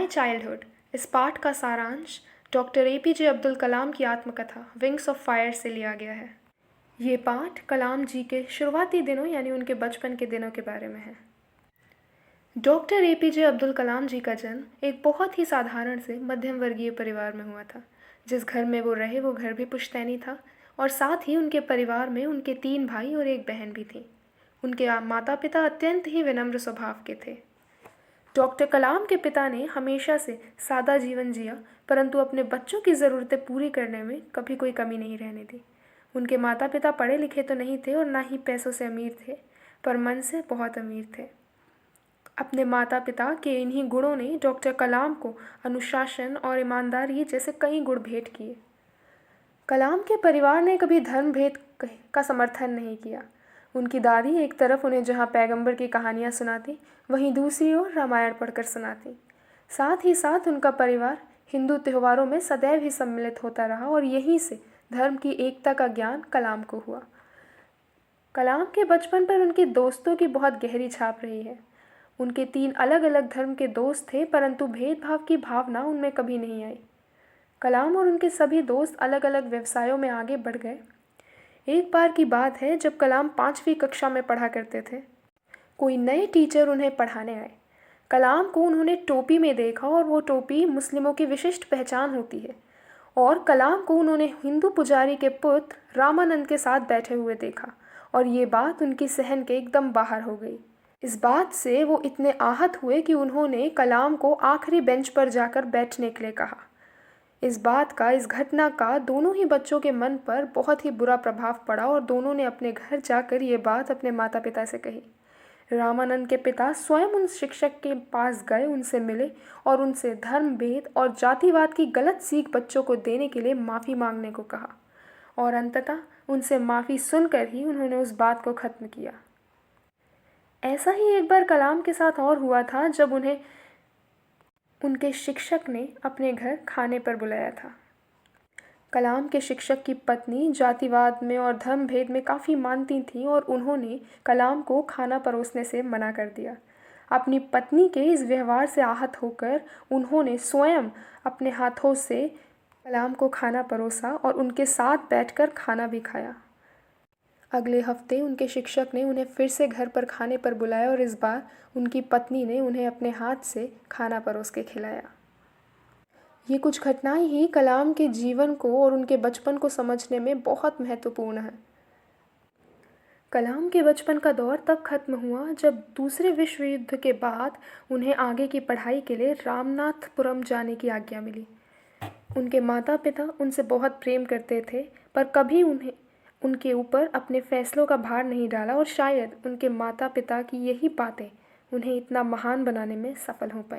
My childhood. इस पाठ का सारांश डॉक्टर APJ अब्दुल कलाम की आत्मकथा विंग्स ऑफ फायर से लिया गया है। ये पाठ कलाम जी के शुरुआती दिनों यानी उनके बचपन के दिनों के बारे में है। डॉक्टर APJ अब्दुल कलाम जी का जन्म एक बहुत ही साधारण से मध्यम वर्गीय परिवार में हुआ था। जिस घर में वो रहे वो घर भी पुश्तैनी था और साथ ही उनके परिवार में उनके 3 भाई और एक बहन भी थी। उनके माता पिता अत्यंत ही विनम्र स्वभाव के थे। डॉक्टर कलाम के पिता ने हमेशा से सादा जीवन जिया, परंतु अपने बच्चों की ज़रूरतें पूरी करने में कभी कोई कमी नहीं रहने दी। उनके माता पिता पढ़े लिखे तो नहीं थे और ना ही पैसों से अमीर थे, पर मन से बहुत अमीर थे। अपने माता पिता के इन्हीं गुणों ने डॉक्टर कलाम को अनुशासन और ईमानदारी जैसे कई गुण भेंट किए। कलाम के परिवार ने कभी धर्म भेद का समर्थन नहीं किया। उनकी दादी एक तरफ उन्हें जहाँ पैगंबर की कहानियाँ सुनाती, वहीं दूसरी ओर रामायण पढ़कर सुनाती। साथ ही साथ उनका परिवार हिंदू त्योहारों में सदैव ही सम्मिलित होता रहा और यहीं से धर्म की एकता का ज्ञान कलाम को हुआ। कलाम के बचपन पर उनके दोस्तों की बहुत गहरी छाप रही है। उनके 3 अलग अलग धर्म के दोस्त थे, परंतु भेदभाव की भावना उनमें कभी नहीं आई। कलाम और उनके सभी दोस्त अलग अलग व्यवसायों में आगे बढ़ गए। एक बार की बात है जब कलाम 5वीं कक्षा में पढ़ा करते थे। कोई नए टीचर उन्हें पढ़ाने आए। कलाम को उन्होंने टोपी में देखा और वो टोपी मुस्लिमों की विशिष्ट पहचान होती है, और कलाम को उन्होंने हिंदू पुजारी के पुत्र रामानंद के साथ बैठे हुए देखा और ये बात उनकी सहन के एकदम बाहर हो गई। इस बात से वो इतने आहत हुए कि उन्होंने कलाम को आखिरी बेंच पर जाकर बैठने के लिए कहा। इस घटना का दोनों ही बच्चों के मन पर बहुत ही बुरा प्रभाव पड़ा और दोनों ने अपने घर जाकर ये बात अपने माता पिता से कही। रामानंद के पिता स्वयं उन शिक्षक के पास गए, उनसे मिले और उनसे धर्म भेद और जातिवाद की गलत सीख बच्चों को देने के लिए माफ़ी मांगने को कहा, और अंततः उनसे माफ़ी सुनकर ही उन्होंने उस बात को ख़त्म किया। ऐसा ही एक बार कलाम के साथ और हुआ था जब उन्हें उनके शिक्षक ने अपने घर खाने पर बुलाया था। कलाम के शिक्षक की पत्नी जातिवाद में और धर्म भेद में काफ़ी मानती थी और उन्होंने कलाम को खाना परोसने से मना कर दिया। अपनी पत्नी के इस व्यवहार से आहत होकर उन्होंने स्वयं अपने हाथों से कलाम को खाना परोसा और उनके साथ बैठकर खाना भी खाया। अगले हफ्ते उनके शिक्षक ने उन्हें फिर से घर पर खाने पर बुलाया और इस बार उनकी पत्नी ने उन्हें अपने हाथ से खाना परोस के खिलाया। ये कुछ घटनाएं ही कलाम के जीवन को और उनके बचपन को समझने में बहुत महत्वपूर्ण है। कलाम के बचपन का दौर तब खत्म हुआ जब दूसरे विश्व युद्ध के बाद उन्हें आगे की पढ़ाई के लिए रामनाथपुरम जाने की आज्ञा मिली। उनके माता पिता उनसे बहुत प्रेम करते थे, पर कभी उनके ऊपर अपने फैसलों का भार नहीं डाला और शायद उनके माता पिता की यही बातें उन्हें इतना महान बनाने में सफल हो पाई।